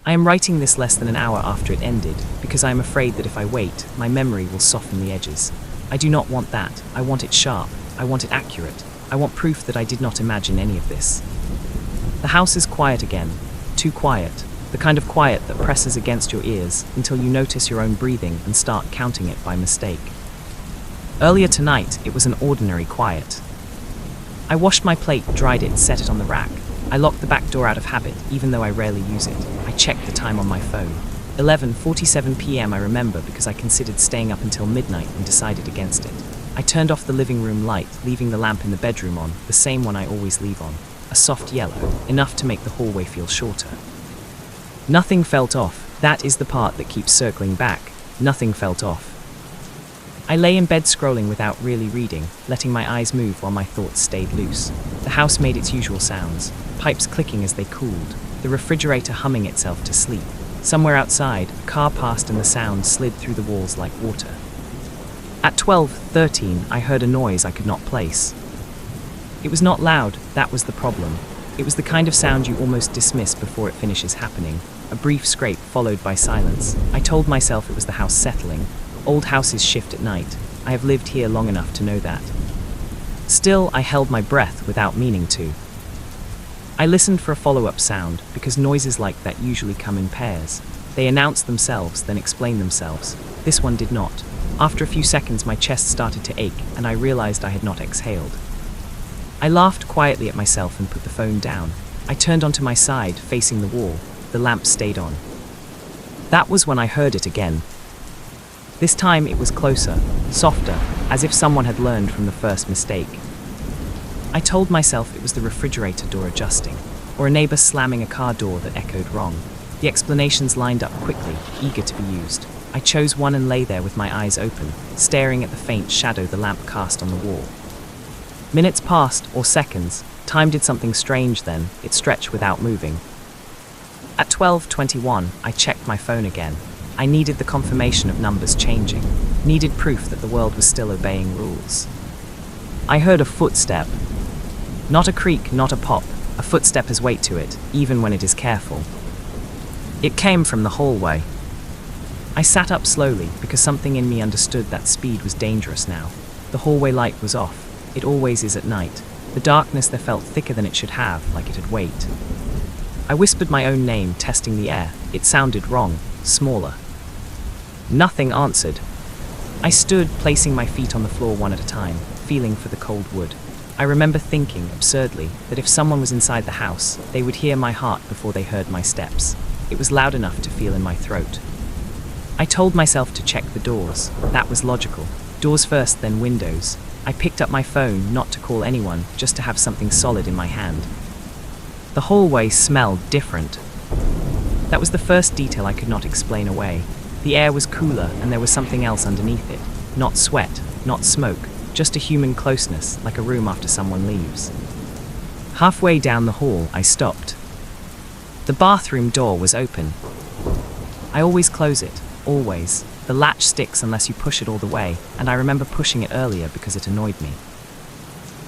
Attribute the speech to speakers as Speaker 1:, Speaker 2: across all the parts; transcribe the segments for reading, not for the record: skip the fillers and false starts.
Speaker 1: I am writing this less than an hour after it ended, because I am afraid that if I wait, my memory will soften the edges. I do not want that. I want it sharp. I want it accurate. I want proof that I did not imagine any of this. The house is quiet again. Too quiet. The kind of quiet that presses against your ears until you notice your own breathing and start counting it by mistake. Earlier tonight, it was an ordinary quiet. I washed my plate, dried it, set it on the rack. I locked the back door out of habit, even though I rarely use it. I checked the time on my phone. 11:47 p.m. I remember because I considered staying up until midnight and decided against it. I turned off the living room light, leaving the lamp in the bedroom on, the same one I always leave on. A soft yellow, enough to make the hallway feel shorter. Nothing felt off. That is the part that keeps circling back. Nothing felt off. I lay in bed scrolling without really reading, letting my eyes move while my thoughts stayed loose. The house made its usual sounds, pipes clicking as they cooled, the refrigerator humming itself to sleep. Somewhere outside, a car passed and the sound slid through the walls like water. At 12:13, I heard a noise I could not place. It was not loud, that was the problem. It was the kind of sound you almost dismiss before it finishes happening. A brief scrape followed by silence. I told myself it was the house settling. Old houses shift at night. I have lived here long enough to know that. Still, I held my breath without meaning to. I listened for a follow-up sound, because noises like that usually come in pairs. They announce themselves, then explain themselves. This one did not. After a few seconds, my chest started to ache, and I realized I had not exhaled. I laughed quietly at myself and put the phone down. I turned onto my side, facing the wall. The lamp stayed on. That was when I heard it again. This time it was closer, softer, as if someone had learned from the first mistake. I told myself it was the refrigerator door adjusting, or a neighbor slamming a car door that echoed wrong. The explanations lined up quickly, eager to be used. I chose one and lay there with my eyes open, staring at the faint shadow the lamp cast on the wall. Minutes passed, or seconds. Time did something strange then. It stretched without moving. At 12:21, I checked my phone again. I needed the confirmation of numbers changing, needed proof that the world was still obeying rules. I heard a footstep. Not a creak, not a pop. A footstep has weight to it, even when it is careful. It came from the hallway. I sat up slowly, because something in me understood that speed was dangerous now. The hallway light was off. It always is at night. The darkness there felt thicker than it should have, like it had weight. I whispered my own name, testing the air. It sounded wrong, smaller. Nothing answered. I stood, placing my feet on the floor one at a time, feeling for the cold wood. I remember thinking, absurdly, that if someone was inside the house, they would hear my heart before they heard my steps. It was loud enough to feel in my throat. I told myself to check the doors. That was logical. Doors first, then windows. I picked up my phone, not to call anyone, just to have something solid in my hand. The hallway smelled different. That was the first detail I could not explain away. The air was cooler, and there was something else underneath it. Not sweat, not smoke, just a human closeness, like a room after someone leaves. Halfway down the hall, I stopped. The bathroom door was open. I always close it, always. The latch sticks unless you push it all the way, and I remember pushing it earlier because it annoyed me.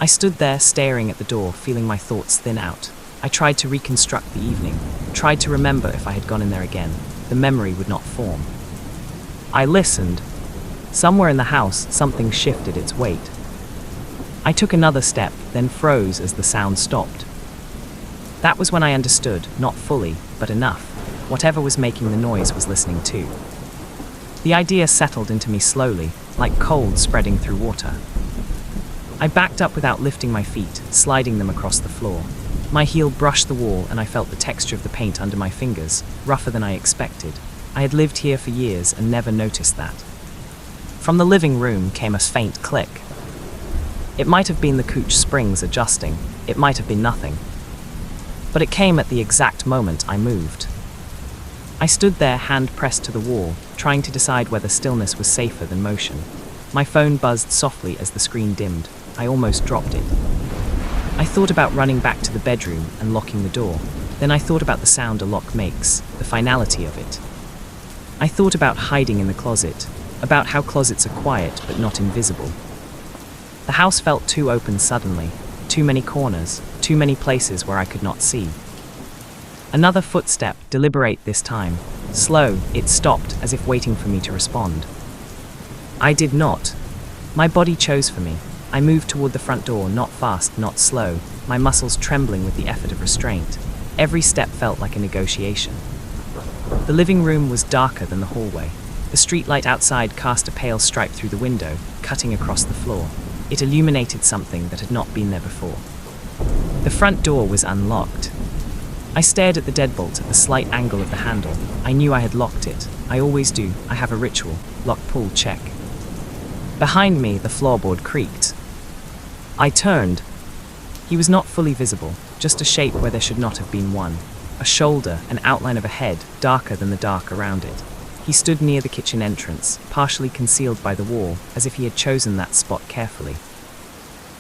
Speaker 1: I stood there, staring at the door, feeling my thoughts thin out. I tried to reconstruct the evening, tried to remember if I had gone in there again. The memory would not form. I listened. Somewhere in the house, something shifted its weight. I took another step, then froze as the sound stopped. That was when I understood, not fully, but enough. Whatever was making the noise was listening too. The idea settled into me slowly, like cold spreading through water. I backed up without lifting my feet, sliding them across the floor. My heel brushed the wall and I felt the texture of the paint under my fingers, rougher than I expected. I had lived here for years and never noticed that. From the living room came a faint click. It might have been the couch springs adjusting. It might have been nothing. But it came at the exact moment I moved. I stood there, hand pressed to the wall, trying to decide whether stillness was safer than motion. My phone buzzed softly as the screen dimmed. I almost dropped it. I thought about running back to the bedroom and locking the door. Then I thought about the sound a lock makes, the finality of it. I thought about hiding in the closet, about how closets are quiet but not invisible. The house felt too open suddenly, too many corners, too many places where I could not see. Another footstep, deliberate this time. Slow, it stopped, as if waiting for me to respond. I did not. My body chose for me. I moved toward the front door, not fast, not slow, my muscles trembling with the effort of restraint. Every step felt like a negotiation. The living room was darker than the hallway. The streetlight outside cast a pale stripe through the window, cutting across the floor. It illuminated something that had not been there before. The front door was unlocked. I stared at the deadbolt at the slight angle of the handle. I knew I had locked it. I always do. I have a ritual. Lock, pull, check. Behind me, the floorboard creaked. I turned. He was not fully visible, just a shape where there should not have been one. A shoulder, an outline of a head, darker than the dark around it. He stood near the kitchen entrance, partially concealed by the wall, as if he had chosen that spot carefully.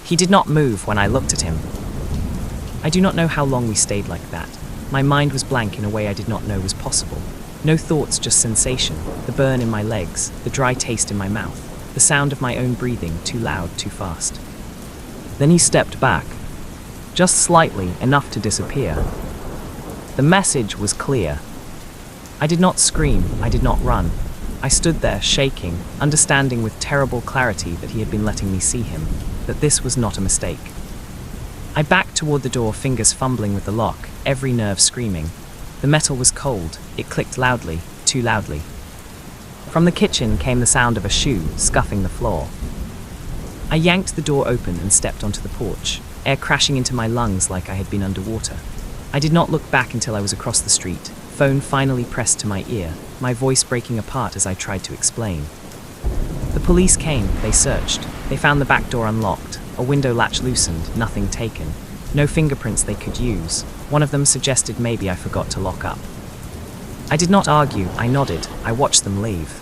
Speaker 1: He did not move when I looked at him. I do not know how long we stayed like that. My mind was blank in a way I did not know was possible. No thoughts, just sensation, the burn in my legs, the dry taste in my mouth, the sound of my own breathing, too loud, too fast. Then he stepped back, just slightly, enough to disappear. The message was clear. I did not scream, I did not run. I stood there, shaking, understanding with terrible clarity that he had been letting me see him, that this was not a mistake. I backed toward the door, fingers fumbling with the lock, every nerve screaming. The metal was cold, it clicked loudly, too loudly. From the kitchen came the sound of a shoe scuffing the floor. I yanked the door open and stepped onto the porch, air crashing into my lungs like I had been underwater. I did not look back until I was across the street, phone finally pressed to my ear, my voice breaking apart as I tried to explain. The police came, they searched. They found the back door unlocked, a window latch loosened, nothing taken. No fingerprints they could use. One of them suggested maybe I forgot to lock up. I did not argue, I nodded, I watched them leave.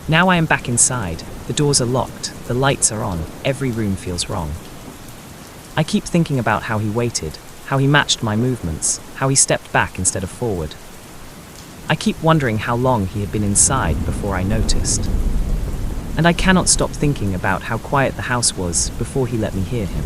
Speaker 1: Now I am back inside. The doors are locked, the lights are on, every room feels wrong. I keep thinking about how he waited, how he matched my movements, how he stepped back instead of forward. I keep wondering how long he had been inside before I noticed. And I cannot stop thinking about how quiet the house was before he let me hear him.